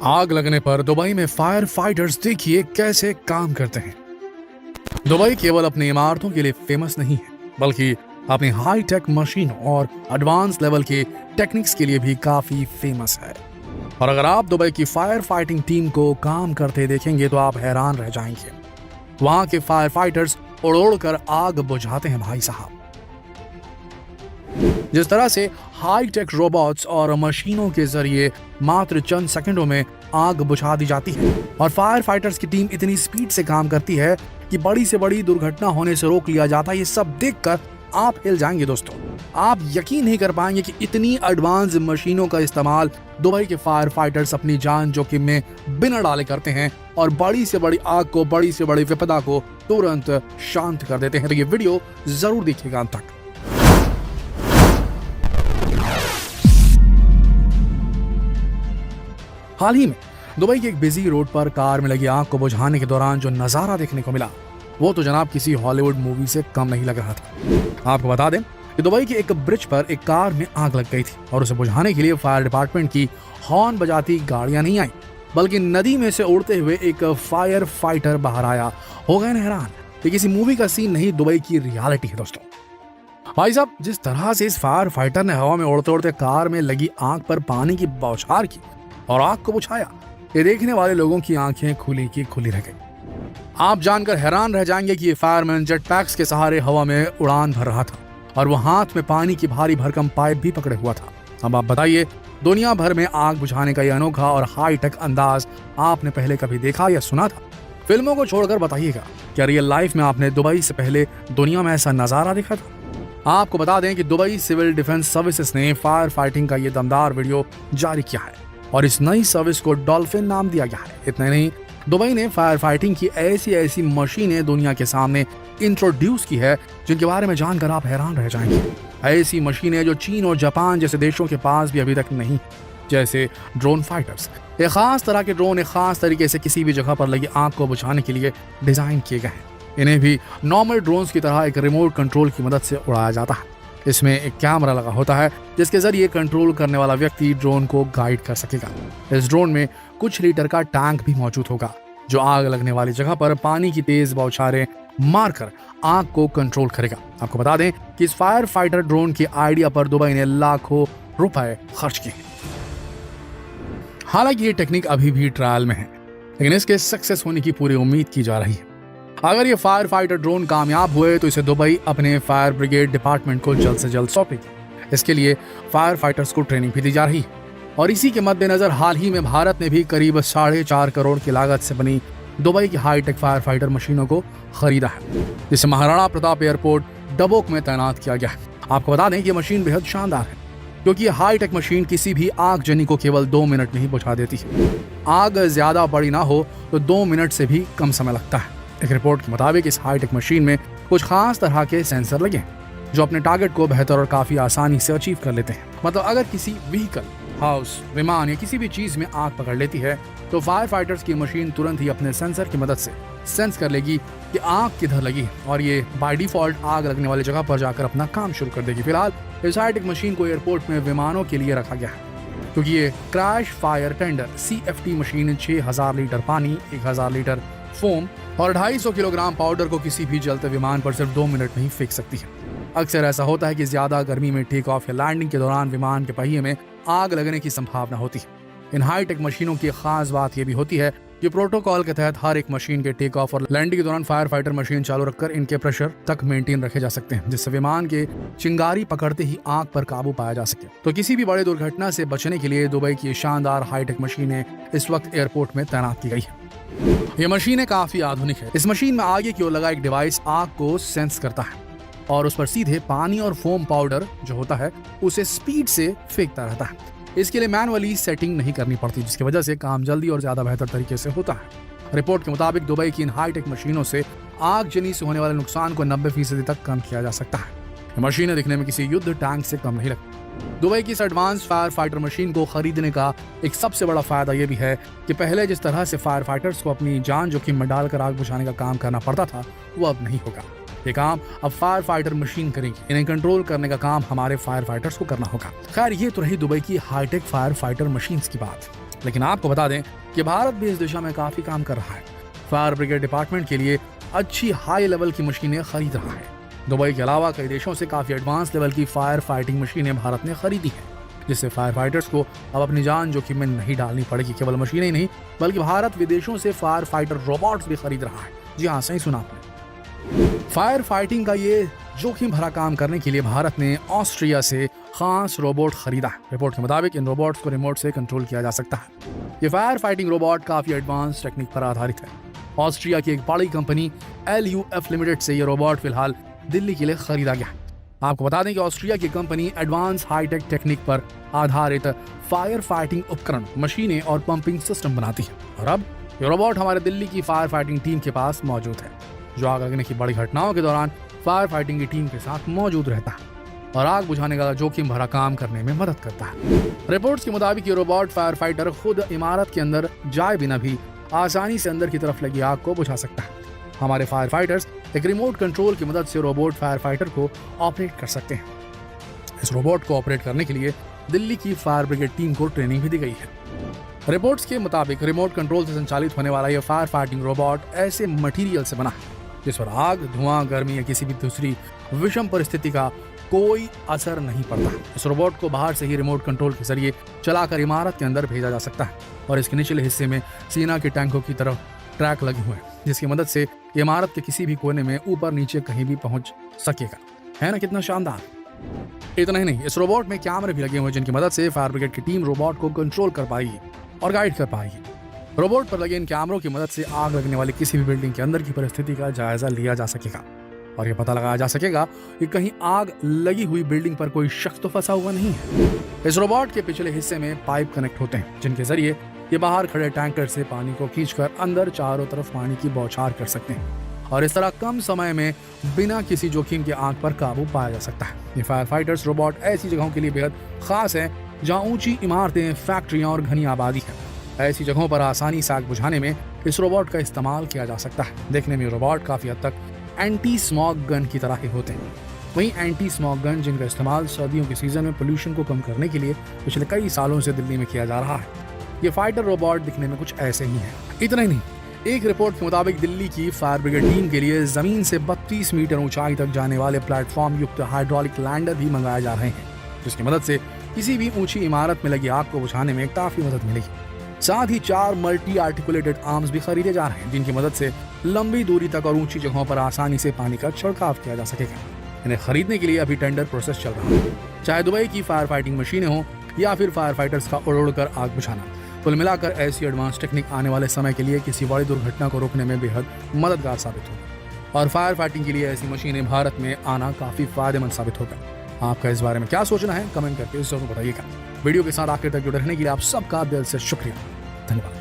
आग लगने पर दुबई में फायर फाइटर्स देखिए कैसे काम करते हैं। दुबई केवल अपनी इमारतों के लिए फेमस नहीं है, बल्कि अपनी हाई टेक मशीन और एडवांस लेवल के टेक्निक्स के लिए भी काफी फेमस है। और अगर आप दुबई की फायर फाइटिंग टीम को काम करते देखेंगे तो आप हैरान रह जाएंगे। वहां के फायर फाइटर्स उड़ उड़ कर आग बुझाते हैं भाई साहब। जिस तरह से हाई टेक रोबोट्स और मशीनों के जरिए मात्र चंद सेकंडों में आग बुझा दी जाती है और फायर फाइटर्स की टीम इतनी स्पीड से काम करती है कि बड़ी से बड़ी दुर्घटना होने से रोक लिया जाता है। ये सब देखकर आप हिल जाएंगे दोस्तों। आप यकीन नहीं कर पाएंगे कि इतनी एडवांस मशीनों का इस्तेमाल दुबई के फायर फाइटर्स अपनी जान जोखिम में बिना डाले करते हैं और बड़ी से बड़ी आग को, बड़ी से बड़ी विपदा को तुरंत शांत कर देते हैं। तो ये वीडियो जरूर देखिएगा अंत तक। हाल ही में दुबई की एक बिजी रोड पर कार में लगी आग को बुझाने के दौरान जो नजारा देखने को मिला वो तो जनाब किसी हॉलीवुड मूवी से कम नहीं लग रहा था। आपको बता दें कि दुबई के एक ब्रिज पर एक कार में आग लग गई थी और उसे बुझाने के लिए फायर डिपार्टमेंट की हॉर्न बजाती गाड़ियां नहीं आई, बल्कि नदी में से उड़ते हुए एक फायर फाइटर बाहर आया। हो गए हैरान। ये किसी मूवी का सीन नहीं, दुबई की रियलिटी है दोस्तों। भाई साहब, जिस तरह से इस फायर फाइटर ने हवा में उड़ते उड़ते कार में लगी आग पर पानी की बौछार की और आग को बुझाया, ये देखने वाले लोगों की आंखें खुली की खुली रह गई। आप जानकर हैरान रह जाएंगे कि ये फायरमैन जेट पैक्स के सहारे हवा में उड़ान भर रहा था और वो हाथ में पानी की भारी भरकम पाइप भी पकड़े हुआ था। अब आप बताइए, दुनिया भर में आग बुझाने का ये अनोखा और हाई टेक अंदाज आपने पहले कभी देखा या सुना था? फिल्मों को छोड़कर बताइएगा, क्या रियल लाइफ में आपने दुबई से पहले दुनिया में ऐसा नजारा देखा था? आपको बता दें कि दुबई सिविल डिफेंस सर्विसेज ने फायर फाइटिंग का ये दमदार वीडियो जारी किया है और इस नई सर्विस को डॉल्फिन नाम दिया गया है। इतना नहीं, दुबई ने फायर फाइटिंग की ऐसी मशीनें दुनिया के सामने इंट्रोड्यूस की है जिनके बारे में जानकर आप हैरान रह जाएंगे। ऐसी मशीनें जो चीन और जापान जैसे देशों के पास भी अभी तक नहीं, जैसे ड्रोन फाइटर्स। एक खास तरह के ड्रोन एक खास तरीके से किसी भी जगह पर लगी आग को बुझाने के लिए डिजाइन किए गए हैं। इन्हें भी नॉर्मल ड्रोन्स की तरह एक रिमोट कंट्रोल की मदद से उड़ाया जाता है। इसमें एक कैमरा लगा होता है जिसके जरिए कंट्रोल करने वाला व्यक्ति ड्रोन को गाइड कर सकेगा। इस ड्रोन में कुछ लीटर का टैंक भी मौजूद होगा जो आग लगने वाली जगह पर पानी की तेज बौछारें मारकर आग को कंट्रोल करेगा। आपको बता दें कि इस फायर फाइटर ड्रोन की आइडिया पर दुबई ने लाखों रुपए खर्च किए। हालांकि ये टेक्निक अभी भी ट्रायल में है, लेकिन इसके सक्सेस होने की पूरी उम्मीद की जा रही है। अगर ये फायर फाइटर ड्रोन कामयाब हुए तो इसे दुबई अपने फायर ब्रिगेड डिपार्टमेंट को जल्द से जल्द सौंपेगी। इसके लिए फायर फाइटर्स को ट्रेनिंग भी दी जा रही है और इसी के मद्देनजर हाल ही में भारत ने भी करीब 4.5 करोड़ की लागत से बनी दुबई की हाईटेक फायर फाइटर मशीनों को खरीदा है, जिसे महाराणा प्रताप एयरपोर्ट डबोक में तैनात किया गया है। आपको बता दें कि मशीन बेहद शानदार है क्योंकि यह हाईटेक मशीन किसी भी आगजनी को केवल 2 मिनट में ही बुझा देती है। आग ज्यादा बड़ी ना हो तो 2 मिनट से भी कम समय लगता है। एक रिपोर्ट के मुताबिक इस हाईटेक मशीन में कुछ खास तरह के सेंसर लगे हैं जो अपने टारगेट को बेहतर और काफी आसानी से अचीव कर लेते हैं। मतलब अगर किसी व्हीकल, हाउस, विमान या किसी भी चीज में आग पकड़ लेती है तो फायर फाइटर्स की मशीन तुरंत ही अपने सेंसर की मदद से सेंस कर लेगी कि आग किधर लगी और ये बाय डिफॉल्ट आग लगने वाली जगह पर जाकर अपना काम शुरू कर देगी। फिलहाल इस हाईटेक मशीन को एयरपोर्ट में विमानों के लिए रखा गया है क्योंकि ये crash fire tender CFT machine 6000 litre पानी, 1000 लीटर फोम और 250 किलोग्राम पाउडर को किसी भी जलते विमान पर सिर्फ 2 मिनट में ही फेंक सकती है। अक्सर ऐसा होता है कि ज्यादा गर्मी में टेक ऑफ या लैंडिंग के दौरान विमान के पहिए में आग लगने की संभावना होती है। इन हाईटेक मशीनों की खास बात यह भी होती है कि प्रोटोकॉल के तहत हर एक मशीन के टेक ऑफ और लैंडिंग के दौरान फायर फाइटर मशीन चालू रखकर इनके प्रेशर तक मेंटेन रखे जा सकते हैं, जिससे विमान के चिंगारी पकड़ते ही आग पर काबू पाया जा सके। तो किसी भी बड़े दुर्घटना से बचने के लिए दुबई की शानदार हाईटेक मशीनें इस वक्त एयरपोर्ट में तैनात की गई है। ये मशीनें काफी आधुनिक है। इस मशीन में आगे की ओर लगा एक डिवाइस आग को सेंस करता है और उस पर सीधे पानी और फोम पाउडर जो होता है उसे स्पीड से फेंकता रहता है। इसके लिए मैनुअली सेटिंग नहीं करनी पड़ती, जिसकी वजह से काम जल्दी और ज्यादा बेहतर तरीके से होता है। रिपोर्ट के मुताबिक दुबई की इन हाईटेक मशीनों से आगजनी से होने वाले नुकसान को 90% तक कम किया जा सकता है। ये मशीनें दिखने में किसी युद्ध टैंक से कम नहीं लगती। दुबई की इस एडवांस फायर फाइटर मशीन को खरीदने का एक सबसे बड़ा फायदा यह भी है कि पहले जिस तरह से फायर फाइटर्स को अपनी जान जोखिम में डालकर आग बुझाने का काम करना पड़ता था वो अब नहीं होगा। ये काम अब फायर फाइटर मशीन करेगी। इन्हें कंट्रोल करने का काम हमारे फायर फाइटर्स को करना होगा। खैर, ये तो रही दुबई की हाईटेक फायर फाइटर मशीन्स की बात। लेकिन आपको बता दें कि भारत भी इस दिशा में काफी काम कर रहा है। फायर ब्रिगेड डिपार्टमेंट के लिए अच्छी हाई लेवल की मशीनें खरीद रहा है। दुबई के अलावा कई देशों से काफी एडवांस लेवल की फायर फाइटिंग मशीनें भारत ने खरीदी है, जिससे फायर फाइटर्स को अब अपनी जान जोखिम में नहीं डालनी पड़ेगी। केवल मशीनें ही नहीं बल्कि भारत विदेशों से फायर फाइटर रोबोट्स भी खरीद रहा है। जी हाँ, सही सुना आपने। फायर फाइटिंग का ये जोखिम भरा काम करने के लिए भारत ने ऑस्ट्रिया से खास रोबोट खरीदा है। रिपोर्ट के मुताबिक इन रोबोट्स को रिमोट से कंट्रोल किया जा सकता है। ये फायर फाइटिंग रोबोट काफी एडवांस टेक्निक पर आधारित है। ऑस्ट्रिया की एक बड़ी कंपनी LUF लिमिटेड से ये रोबोट फिलहाल दिल्ली के लिए खरीदा गया है। आपको बता दें कि ऑस्ट्रिया की कंपनी एडवांस हाईटेक टेक्निक पर आधारित फायर फाइटिंग उपकरण, मशीनें और पंपिंग सिस्टम बनाती है। और अब ये रोबोट हमारे दिल्ली की फायर फाइटिंग टीम के पास मौजूद है, जो आग लगने की बड़ी घटनाओं के दौरान फायर फाइटिंग की टीम के साथ मौजूद रहता है और आग बुझाने का जोखिम भरा काम करने में मदद करता है। रिपोर्ट्स के मुताबिक ये रोबोट फायर फाइटर खुद इमारत के अंदर जाए बिना भी आसानी से अंदर की तरफ लगी आग को बुझा सकता है। हमारे फायर फाइटर्स एक रिमोट कंट्रोल की मदद से रोबोट फायर फाइटर को ऑपरेट कर सकते हैं। इस रोबोट को ऑपरेट करने के लिए दिल्ली की फायर ब्रिगेड टीम को ट्रेनिंग भी दी गई है। रिपोर्ट्स के मुताबिक रिमोट कंट्रोल से संचालित होने वाला यह फायर फाइटिंग रोबोट ऐसे मटेरियल से बना है जिस पर आग, धुआं, गर्मी या किसी भी दूसरी विषम परिस्थिति का कोई असर नहीं पड़ता। इस रोबोट को बाहर से ही रिमोट कंट्रोल के जरिए चलाकर इमारत के अंदर भेजा जा सकता है और इसके निचले हिस्से में सेना के टैंकों की तरफ ट्रैक लगे हुए हैं, जिसकी मदद से इमारत के किसी भी कोने में ऊपर नीचे कहीं भी पहुंच सकेगा। है ना कितना शानदार। इतना ही नहीं, इस रोबोट में कैमरे भी लगे हुए हैं जिनकी मदद से फायर ब्रिगेड की टीम रोबोट को कंट्रोल कर पाएगी और गाइड कर पाएगी। रोबोट पर लगे इन कैमरों की मदद से आग लगने वाली किसी भी बिल्डिंग के अंदर की परिस्थिति का जायजा लिया जा सकेगा और यह पता लगाया जा सकेगा कि कहीं आग लगी हुई बिल्डिंग पर कोई शख्स तो फंसा हुआ नहीं है। इस रोबोट के पिछले हिस्से में पाइप कनेक्ट होते हैं जिनके जरिए ये बाहर खड़े टैंकर से पानी को खींचकर अंदर चारों तरफ पानी की बौछार कर सकते हैं और इस तरह कम समय में बिना किसी जोखिम के आग पर काबू पाया जा सकता है। ये फायर फाइटर्स रोबोट ऐसी जगहों के लिए बेहद खास है जहाँ ऊंची इमारतें, फैक्ट्रियां और घनी आबादी है। ऐसी जगहों पर आसानी से आग बुझाने में इस रोबोट का इस्तेमाल किया जा सकता है। देखने में रोबोट काफी हद तक एंटी स्मॉग गन की तरह ही होते हैं। वहीं एंटी स्मॉग गन जिनका इस्तेमाल सर्दियों के सीजन में पोल्यूशन को कम करने के लिए पिछले कई सालों से दिल्ली में किया जा रहा है। ये फाइटर रोबोट दिखने में कुछ ऐसे ही है। इतना ही नहीं, एक रिपोर्ट के मुताबिक दिल्ली की फायर ब्रिगेड टीम के लिए जमीन से 32 मीटर ऊंचाई तक जाने वाले प्लेटफॉर्म युक्त हाइड्रोलिक लैंडर भी मंगाए जा रहे हैं, जिसकी मदद से किसी भी ऊंची इमारत में लगी आग को बुझाने में काफी मदद मिलेगी। साथ ही 4 मल्टी आर्टिकुलेटेड आर्म्स भी खरीदे जा रहे हैं जिनकी मदद से लंबी दूरी तक और ऊंची जगहों पर आसानी से पानी का छिड़काव किया जा सकेगा। इन्हें खरीदने के लिए अभी टेंडर प्रोसेस चल रहा है, चाहे दुबई की फायर फाइटिंग मशीनें हो या फिर फायर फाइटर्स का उड़ कर आग बुझाना। कुल मिलाकर ऐसी एडवांस टेक्निक आने वाले समय के लिए किसी बड़ी दुर्घटना को रोकने में बेहद मददगार साबित होगी और फायर फाइटिंग के लिए ऐसी मशीनें भारत में आना काफी फायदेमंद साबित होगा। आपका इस बारे में क्या सोचना है कमेंट करके जरूर बताइएगा। वीडियो के साथ आखिर तक जुड़े रहने के लिए आप सबका दिल से शुक्रिया। धन्यवाद।